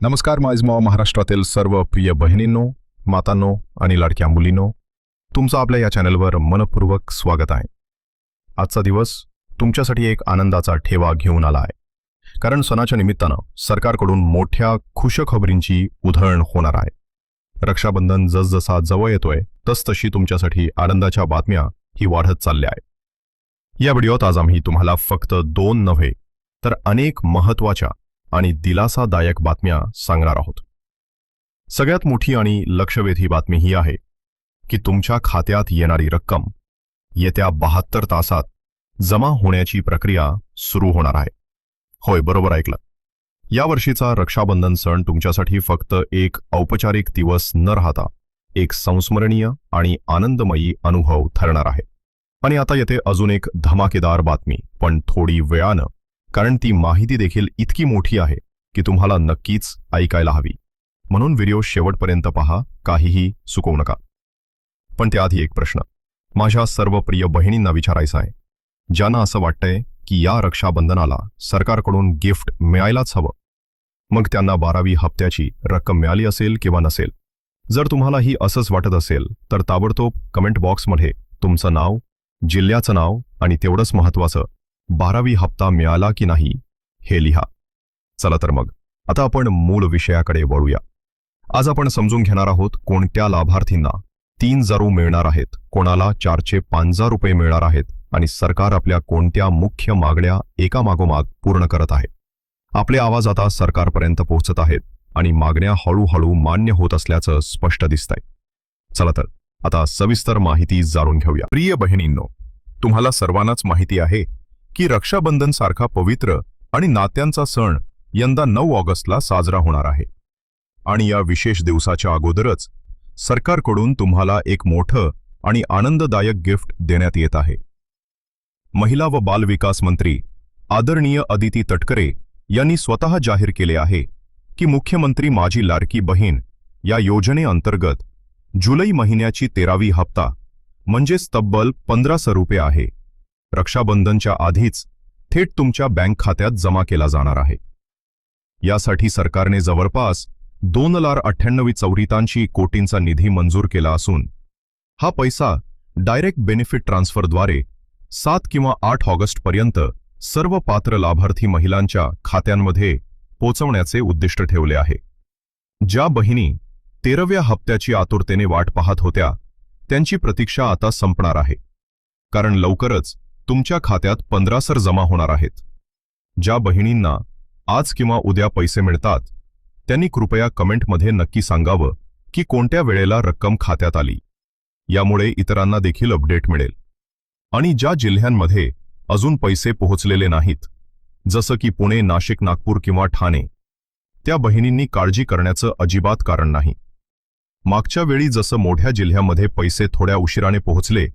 नमस्कार माझ्या महाराष्ट्रातील सर्व प्रिय बहिणींनो, मातांनो आणि लाडक्या मुलींनो, तुमचं आपल्या या चॅनलवर मनपूर्वक स्वागत आहे। आजचा दिवस तुमच्यासाठी एक आनंदाचा ठेवा घेऊन आला आहे, कारण सणाच्या निमित्तानं सरकारकडून मोठ्या खुशखबरींची उधळण होणार आहे। रक्षाबंधन जसजसा जवळ येतोय तसतशी तुमच्यासाठी आनंदाच्या बातम्या ही वाढत चालल्या आहेत। या व्हिडिओत आज आम्ही तुम्हाला फक्त 2 नव्हे तर अनेक महत्त्वाच्या आणि दिलासादायक बातम्या सांगणार आहोत। सगळ्यात मोठी आणि लक्षवेधी बातमी ही आहे की तुमच्या खात्यात येणारी रक्कम येत्या 72 तासात जमा होण्याची प्रक्रिया सुरू होणार आहे। होय, बरोबर ऐकलं। या वर्षीचा रक्षाबंधन सण तुमच्यासाठी फक्त एक औपचारिक दिवस न राहता एक संस्मरणीय आणि आनंदमयी अनुभव ठरणार आहे। आणि आता येते अजून एक धमाकेदार बातमी, पण थोडी वेळानं, कारण ती माहिती देखील इतकी मोठी आहे की तुम्हाला नक्कीच ऐकायला हवी। म्हणून व्हिडिओ शेवटपर्यंत पहा, काहीही चुकवू नका। पण त्याआधी एक प्रश्न माझ्या सर्व प्रिय बहिणींना विचारायचा आहे, ज्यांना असं वाटतंय की या रक्षाबंधनाला सरकारकडून गिफ्ट मिळायलाच हवं। मग त्यांना 12वी हप्त्याची रक्कम मिळाली असेल किंवा नसेल। जर तुम्हालाही असंच वाटत असेल तर ताबडतोब कमेंट बॉक्समध्ये तुमचं नाव, जिल्ह्याचं नाव आणि तेवढंच महत्त्वाचं 12वी हप्ता मिळाला की नाही हे लिहा। चला तर मग आता आपण मूळ विषयाकडे वळूया। आज आपण समजून घेणार आहोत कोणत्या लाभार्थींना 3,000 मिळणार आहेत, कोणाला 405 रुपये मिळणार आहेत आणि सरकार आपल्या कोणत्या मुख्य मागण्या एकामागोमाग पूर्ण करत आहे। आपले आवाज आता सरकारपर्यंत पोहोचत आहेत आणि मागण्या हळूहळू मान्य होत असल्याचं स्पष्ट दिसतंय। चला तर आता सविस्तर माहिती जाणून घेऊया। प्रिय बहिणींनो, तुम्हाला सर्वांनाच माहिती आहे की रक्षाबंधन सारखा पवित्र आणि नात्यांचा सण यंदा 9 ऑगस्टला साजरा होणार आहे। आणि या विशेष दिवसाच्या अगोदरच सरकारकडून तुम्हाला एक मोठं आणि आनंददायक गिफ्ट देण्यात येत आहे। महिला व बाल विकास मंत्री आदरणीय अदिती तटकरे यांनी स्वतः जाहीर केले आहे की मुख्यमंत्री माझी लाडकी बहीण या योजनेअंतर्गत जुलै महिन्याची 13वी हप्ता म्हणजेच तब्बल 1500 रुपये आहे, रक्षाबंधनच्या आधीच थेट तुमच्या बँक खात्यात जमा केला जाणार आहे। यासाठी सरकारने जवळपास 2,98,84 कोटींचा निधी मंजूर केला असून हा पैसा डायरेक्ट बेनिफिट ट्रान्सफरद्वारे 7 किंवा 8 ऑगस्टपर्यंत सर्व पात्र लाभार्थी महिलांच्या खात्यांमध्ये पोहोचवण्याचे उद्दिष्ट ठेवले आहे। ज्या बहिणी 13व्या हप्त्याची आतुरतेने वाट पाहत होत्या त्यांची प्रतीक्षा आता संपणार आहे, कारण लवकरच तुमच्या खात्यात 1500 जमा होणार आहेत। ज्या बहिणींना आज किंवा उद्या पैसे मिळतात त्यांनी कृपया कमेंटमध्ये नक्की सांगावं की कोणत्या वेळेला रक्कम खात्यात आली, यामुळे इतरांना देखील अपडेट मिळेल। आणि ज्या जिल्ह्यांमध्ये अजून पैसे पोहोचलेले नाहीत, जसं की पुणे, नाशिक, नागपूर किंवा ठाणे, त्या बहिणींनी काळजी करण्याचं अजिबात कारण नाही। मागच्या वेळी जसं मोठ्या जिल्ह्यामध्ये पैसे थोड्या उशिराने पोहोचले,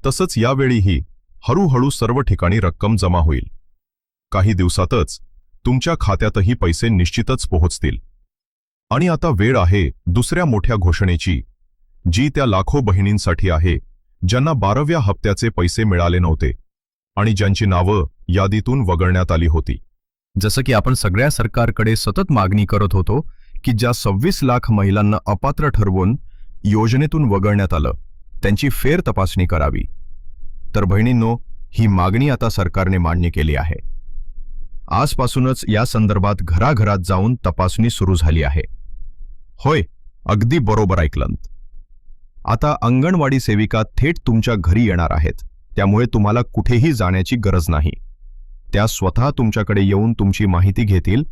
तसंच यावेळीही हळूहळू सर्व ठिकाणी रक्कम जमा होईल। काही दिवसातच तुमच्या खात्यातही पैसे निश्चितच पोहोचतील। आणि आता वेळ आहे दुसऱ्या मोठ्या घोषणेची, जी त्या लाखो बहिणींसाठी आहे ज्यांना 12व्या हप्त्याचे पैसे मिळाले नव्हते आणि ज्यांची नावं यादीतून वगळण्यात आली होती। जसं की आपण सगळ्या सरकारकडे सतत मागणी करत होतो की ज्या 26 लाख महिलांना अपात्र ठरवून योजनेतून वगळण्यात आलं त्यांची फेर तपासणी करावी। तर बहिणींनो, ही मागणी आता सरकारने मान्य केली आहे। आजपासूनच या संदर्भात घराघरात जाऊन तपासणी सुरू झाली आहे। होय, अगदी बरोबर ऐकलंत। आता अंगणवाडी सेविका थेट तुमच्या घरी येणार आहेत, त्यामुळे तुम्हाला कुठेही जाण्याची गरज नाही। त्या स्वतः तुमच्याकडे येऊन तुमची माहिती घेतील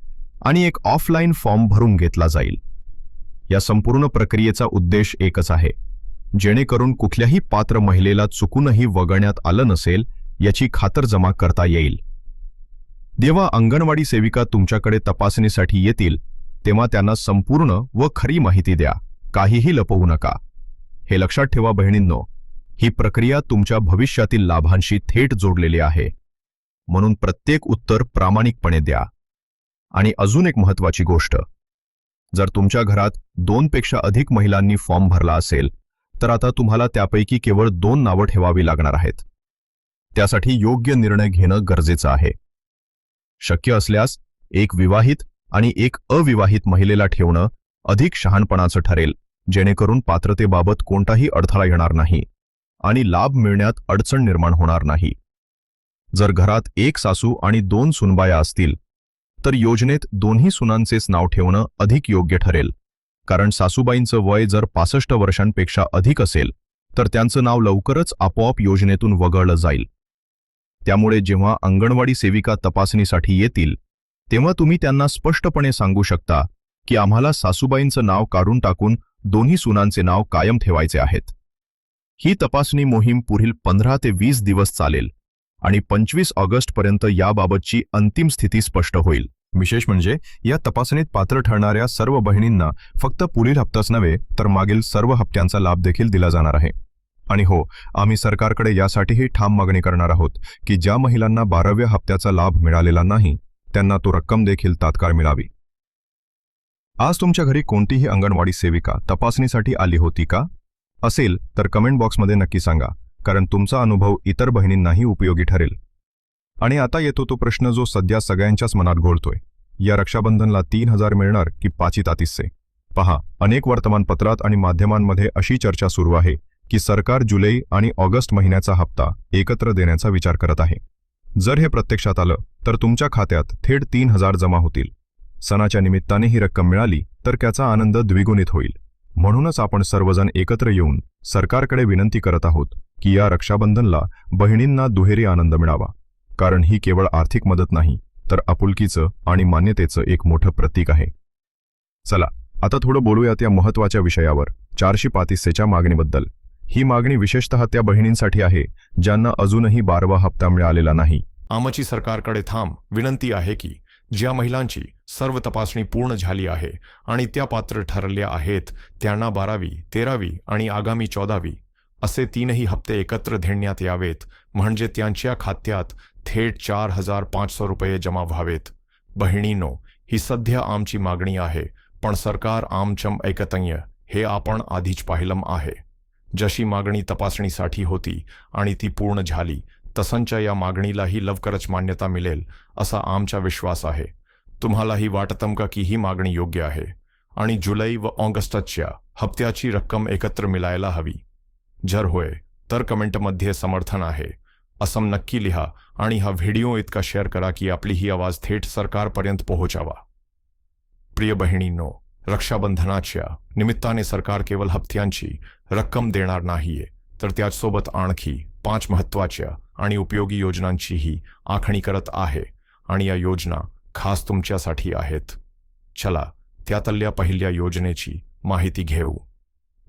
आणि एक ऑफलाईन फॉर्म भरून घेतला जाईल। या संपूर्ण प्रक्रियेचा उद्देश एकच आहे, जेणेकरून कुठल्याही पात्र महिलेला चुकूनही वगळण्यात आलं नसेल याची खातरजमा करता येईल। जेव्हा अंगणवाडी सेविका तुमच्याकडे तपासणीसाठी येतील तेव्हा त्यांना संपूर्ण व खरी माहिती द्या, काहीही लपवू नका। हे लक्षात ठेवा बहिणींनो, ही प्रक्रिया तुमच्या भविष्यातील लाभांशी थेट जोडलेली आहे, म्हणून प्रत्येक उत्तर प्रामाणिकपणे द्या। आणि अजून एक महत्त्वाची गोष्ट, जर तुमच्या घरात 2 पेक्षा अधिक महिलांनी फॉर्म भरला असेल तर आता तुम्हाला त्यापैकी केवळ 2 नावं ठेवावी लागणार आहेत। त्यासाठी योग्य निर्णय घेणं गरजेचं आहे। शक्य असल्यास एक विवाहित आणि एक अविवाहित महिलेला ठेवणं अधिक शहाणपणाचं ठरेल, जेणेकरून पात्रतेबाबत कोणताही अडथळा येणार नाही आणि लाभ मिळण्यात अडचण निर्माण होणार नाही. जर घरात एक सासू आणि 2 सुनबाया असतील तर योजनेत दोन्ही सुनांचेच नाव ठेवणं अधिक योग्य ठरेल, कारण सासूबाईंचं वय जर 65 वर्षांपेक्षा अधिक असेल तर त्यांचं नाव लवकरच आपोआप योजनेतून वगळलं जाईल. त्यामुळे जेव्हा अंगणवाडी सेविका तपासणीसाठी येतील तेव्हा तुम्ही त्यांना स्पष्टपणे सांगू शकता की आम्हाला सासूबाईंचं नाव काढून टाकून दोन्ही सुनांचे नाव कायम ठेवायचे आहेत. ही तपासणी मोहीम पुढील 15 ते 20 दिवस चालेल आणि 25 ऑगस्टपर्यंत याबाबतची अंतिम स्थिती स्पष्ट होईल. विशेष म्हणजे या तपासणीत पात्र ठरणाऱ्या सर्व बहिणींना फक्त पुढील हप्ताच नव्हे तर मागील सर्व हप्त्यांचा लाभ देखील दिला जाणार आहे. आणि हो, आम्ही सरकारकडे यासाठीही ठाम मागणी करणार आहोत की ज्या महिलांना 12व्या हप्त्याचा लाभ मिळालेला नाही त्यांना तो रक्कम देखील तात्काळ मिळावी. आज तुमच्या घरी कोणतीही अंगणवाडी सेविका तपासणीसाठी आली होती का? असेल तर कमेंट बॉक्समध्ये नक्की सांगा, कारण तुमचा अनुभव इतर बहिणींनाही उपयोगी ठरेल. आणि आता येतो तो प्रश्न जो सध्या सगळ्यांच्याच मनात घोळतोय. या रक्षाबंधनला 3000 मिळणार की 533? पहा, अनेक वर्तमानपत्रात आणि माध्यमांमध्ये अशी चर्चा सुरू आहे की सरकार जुलै आणि ऑगस्ट महिन्याचा हप्ता एकत्र देण्याचा विचार करत आहे. जर हे प्रत्यक्षात आलं तर तुमच्या खात्यात थेट 3000 जमा होतील. सणाच्या निमित्ताने ही रक्कम मिळाली तर त्याचा आनंद द्विगुणित होईल. म्हणूनच आपण सर्वजण एकत्र येऊन सरकारकडे विनंती करत आहोत की या रक्षाबंधनला बहिणींना दुहेरी आनंद मिळावा, कारण ही केवळ आर्थिक मदत नाही तर आपुलकीचं आणि मान्यतेचं एक मोठं प्रतीक आहे. चला आता थोडं बोलूयात या महत्त्वाच्या विषयावर, 435च्या मागणीबद्दल. ही मागणी विशेषतः त्या बहिणींसाठी आहे ज्यांना अजूनही 12वा हप्ता मिळालेला नाही. आमची सरकारकडे ठाम विनंती आहे की ज्या महिलांची सर्व तपासणी पूर्ण झाली आहे आणि त्या पात्र ठरल्या आहेत त्यांना 12वी, 13वी आणि आगामी 14वी असे 3ही हप्ते एकत्र देण्यात यावेत, म्हणजे त्यांच्या खात्यात थेट 4500 रुपये जमा व्हावेत. बहिणींनो, ही सध्या आमची मागणी आहे, पण सरकार आमचं ऐकतंय हे आपण आधीच पाहिलं आहे. जशी मागणी तपासणीसाठी होती आणि ती पूर्ण झाली तसंच या मागणीलाही लवकरच मान्यता मिळेल असा आमचा विश्वास आहे. तुम्हालाही वाटतं का की ही मागणी योग्य आहे आणि जुलै व ऑगस्टच्या हप्त्याची रक्कम एकत्र मिळायला हवी? जर होय तर कमेंटमध्ये समर्थन आहे असं नक्की लिहा आणि हा व्हिडिओ इतका शेअर करा की आपली ही आवाज थेट सरकारपर्यंत पोहोचावा. प्रिय बहिणींनो, रक्षाबंधनाच्या निमित्ताने सरकार केवळ हप्त्यांची रक्कम देणार नाहीये तर त्याचसोबत आणखी 5 महत्त्वाच्या आणि उपयोगी योजनांचीही आखणी करत आहे आणि या योजना खास तुमच्यासाठी आहेत. चला त्यातल्या पहिल्या योजनेची माहिती घेऊ.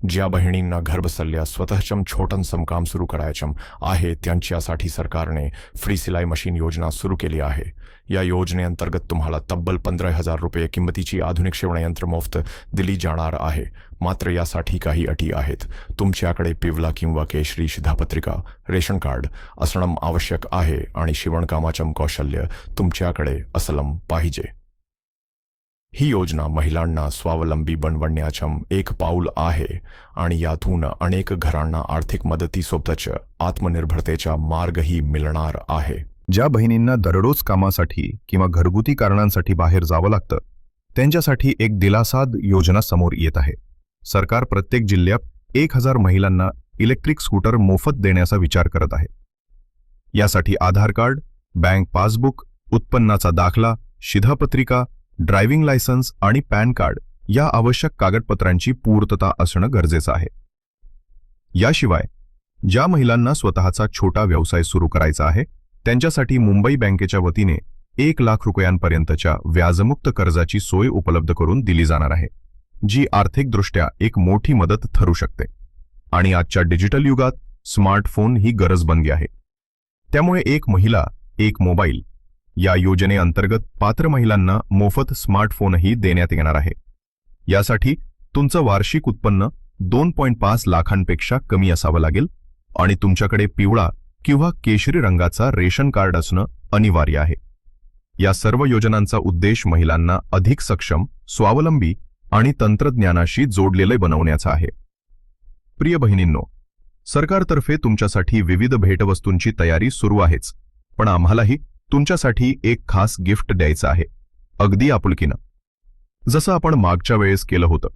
ज्या बहिणींना घरबसल्या स्वतःचं छोटंसं काम सुरू करायचं आहे त्यांच्यासाठी सरकारने फ्री सिलाई मशीन योजना सुरू केली आहे. या योजनेअंतर्गत तुम्हाला तब्बल 15,000 रुपये किंमतीची आधुनिक शिवणयंत्र मोफत दिली जाणार आहे. मात्र यासाठी काही अटी आहेत. तुमच्याकडे पिवळा किंवा केशरी शिधापत्रिका रेशन कार्ड असणं आवश्यक आहे आणि शिवणकामाचं कौशल्य तुमच्याकडे असलं पाहिजे. ही योजना महिलांना स्वावलंबी बनवण्याचं एक पाऊल आहे आणि यातून अनेक घरांना आर्थिक मदतीसोबतच आत्मनिर्भरतेचा मार्गही मिळणार आहे. ज्या बहिणींना दररोज कामासाठी किंवा घरगुती कारणांसाठी बाहेर जावं लागतं त्यांच्यासाठी एक दिलासाद योजना समोर येत आहे. सरकार प्रत्येक जिल्ह्यात 1000 महिलांना इलेक्ट्रिक स्कूटर मोफत देण्याचा विचार करत आहे. यासाठी आधार कार्ड, बँक पासबुक, उत्पन्नाचा दाखला, शिधापत्रिका, ड्रायव्हिंग लायसन्स आणि पॅन कार्ड या आवश्यक कागदपत्रांची पूर्तता असणं गरजेचं आहे. याशिवाय ज्या महिलांना स्वतःचा छोटा व्यवसाय सुरू करायचा आहे त्यांच्यासाठी मुंबई बँकेच्या वतीने 1 लाख रुपयांपर्यंतच्या व्याजमुक्त कर्जाची सोय उपलब्ध करून दिली जाणार आहे, जी आर्थिकदृष्ट्या एक मोठी मदत ठरू शकते. आणि आजच्या डिजिटल युगात स्मार्टफोन ही गरज बनली आहे. त्यामुळे एक महिला एक मोबाईल या योजनेअंतर्गत पात्र महिलांना मोफत स्मार्टफोनही देण्यात येणार आहे. यासाठी तुमचं वार्षिक उत्पन्न 2.5 लाखांपेक्षा कमी असावं लागेल आणि तुमच्याकडे पिवळा किंवा केशरी रंगाचा रेशन कार्ड असणं अनिवार्य आहे. या सर्व योजनांचा उद्देश महिलांना अधिक सक्षम, स्वावलंबी आणि तंत्रज्ञानाशी जोडलेले बनवण्याचा आहे. प्रिय बहिणींनो, सरकारतर्फे तुमच्यासाठी विविध भेटवस्तूंची तयारी सुरू आहेच, पण आम्हालाही तुमच्यासाठी एक खास गिफ्ट द्यायचं आहे, अगदी आपुलकीनं. जसं आपण मागच्या वेळेस केलं होतं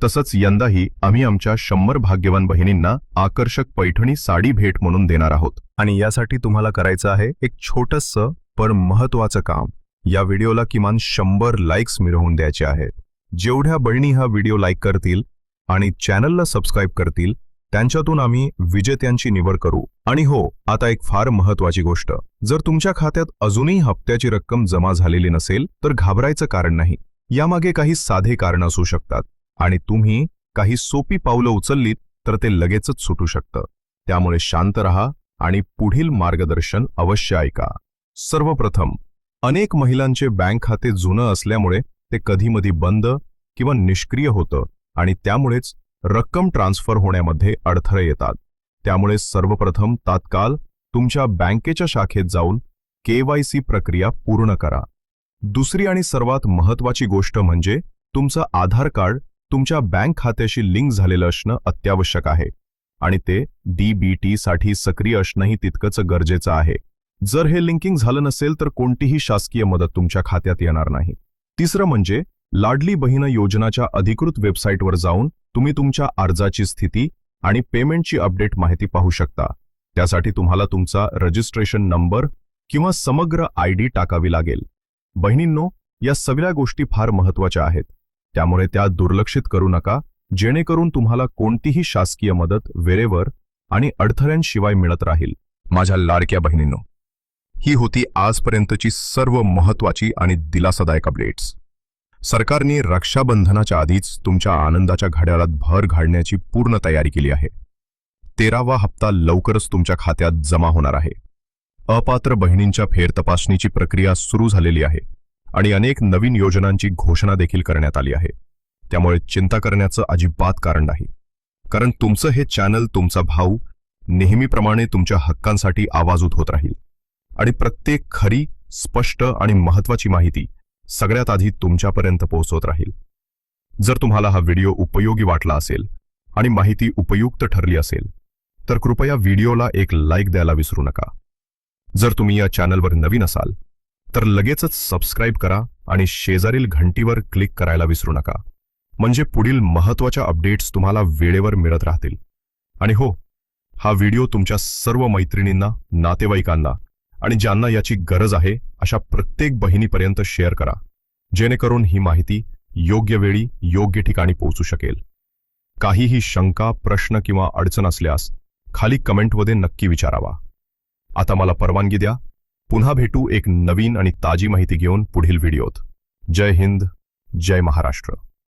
तसंच यंदाही आम्ही आमच्या 100 भाग्यवान बहिणींना आकर्षक पैठणी साडी भेट म्हणून देणार आहोत. आणि यासाठी तुम्हाला करायचं आहे एक छोटंसं पण महत्वाचं काम. या व्हिडिओला किमान 100 लाईक्स मिळवून द्यायचे आहेत. जेवढ्या बहिणी हा व्हिडिओ लाईक करतील आणि चॅनलला सबस्क्राईब करतील त्यांच्यातून आम्ही विजेत्यांची निवड करू. आणि हो, आता एक फार महत्वाची गोष्ट, जर तुमच्या खात्यात अजूनही हप्त्याची रक्कम जमा झालेली नसेल तर घाबरायचं कारण नाही. यामागे काही साधे कारण असू शकतात आणि तुम्ही काही सोपी पावलं उचललीत तर ते लगेचच सुटू शकतं. त्यामुळे शांत रहा आणि पुढील मार्गदर्शन अवश्य ऐका. सर्वप्रथम, अनेक महिलांचे बँक खाते जुनं असल्यामुळे ते कधीमधी बंद किंवा निष्क्रिय होतं आणि त्यामुळेच रक्कम ट्रान्सफर होण्यामध्ये अडथळे येतात. त्यामुळे सर्वप्रथम तात्काळ तुमच्या बँकेच्या शाखेत जाऊन KYC प्रक्रिया पूर्ण करा. दुसरी आणि सर्वात महत्त्वाची गोष्ट म्हणजे तुमचं आधार कार्ड तुमच्या बँक खात्याशी लिंक झालेलं असणं अत्यावश्यक आहे आणि ते DBT साठी सक्रिय असणंही तितकंच गरजेचं आहे. जर हे लिंकिंग झालं नसेल तर कोणतीही शासकीय मदत तुमच्या खात्यात येणार नाही. तिसरं म्हणजे लाडली बहीण योजनाच्या अधिकृत वेबसाईटवर जाऊन तुम्ही तुमच्या अर्जाची स्थिती आणि पेमेंटची अपडेट माहिती पाहू शकता. त्यासाठी तुम्हाला तुमचा रजिस्ट्रेशन नंबर किंवा समग्र ID टाकावी लागेल. बहिणींनो, या सगळ्या गोष्टी फार महत्त्वाच्या आहेत, त्यामुळे त्या दुर्लक्षित करू नका, जेणेकरून तुम्हाला कोणतीही शासकीय मदत वेळेवर आणि अडथळ्यांशिवाय मिळत राहील. माझ्या लाडक्या बहिणींनो, ही होती आजपर्यंतची सर्व महत्त्वाची आणि दिलासादायक अपडेट्स. सरकारने रक्षाबंधनाच्या आधीच तुमच्या आनंदाच्या घड्याळात भर घालण्याची पूर्ण तयारी केली आहे. 13वा हप्ता लवकरच तुमच्या खात्यात जमा होणार आहे. अपात्र बहिणींच्या फेरतपासणीची प्रक्रिया सुरू झालेली आहे आणि अनेक नवीन योजनांची घोषणा देखील करण्यात आली आहे. त्यामुळे चिंता करण्याचं अजिबात कारण नाही, कारण तुमचं हे चॅनल तुमचा भाऊ नेहमीप्रमाणे तुमच्या हक्कांसाठी आवाज उठवत राहील आणि प्रत्येक खरी, स्पष्ट आणि महत्त्वाची माहिती सगळ्यात आधी तुमच्यापर्यंत पोहोचवत राहील. जर तुम्हाला हा व्हिडिओ उपयोगी वाटला असेल आणि माहिती उपयुक्त ठरली असेल तर कृपया व्हिडिओला एक लाईक द्यायला विसरू नका. जर तुम्ही या चॅनलवर नवीन असाल तर लगेचच सबस्क्राईब करा आणि शेजारील घंटीवर क्लिक करायला विसरू नका, म्हणजे पुढील महत्त्वाच्या अपडेट्स तुम्हाला वेळेवर मिळत राहतील. आणि हो, हा व्हिडिओ तुमच्या सर्व मैत्रिणींना, नातेवाईकांना आणि ज्यांना याची गरज आहे अशा प्रत्येक बहिणीपर्यंत शेअर करा, जेणेकरून ही माहिती योग्य वेळी योग्य ठिकाणी पोहोचू शकेल. काहीही शंका, प्रश्न किंवा अडचण असल्यास खाली कमेंटमध्ये नक्की विचारावा. आता मला परवानगी द्या, पुन्हा भेटू एक नवीन आणि ताजी माहिती घेऊन पुढील व्हिडिओत. जय हिंद, जय महाराष्ट्र.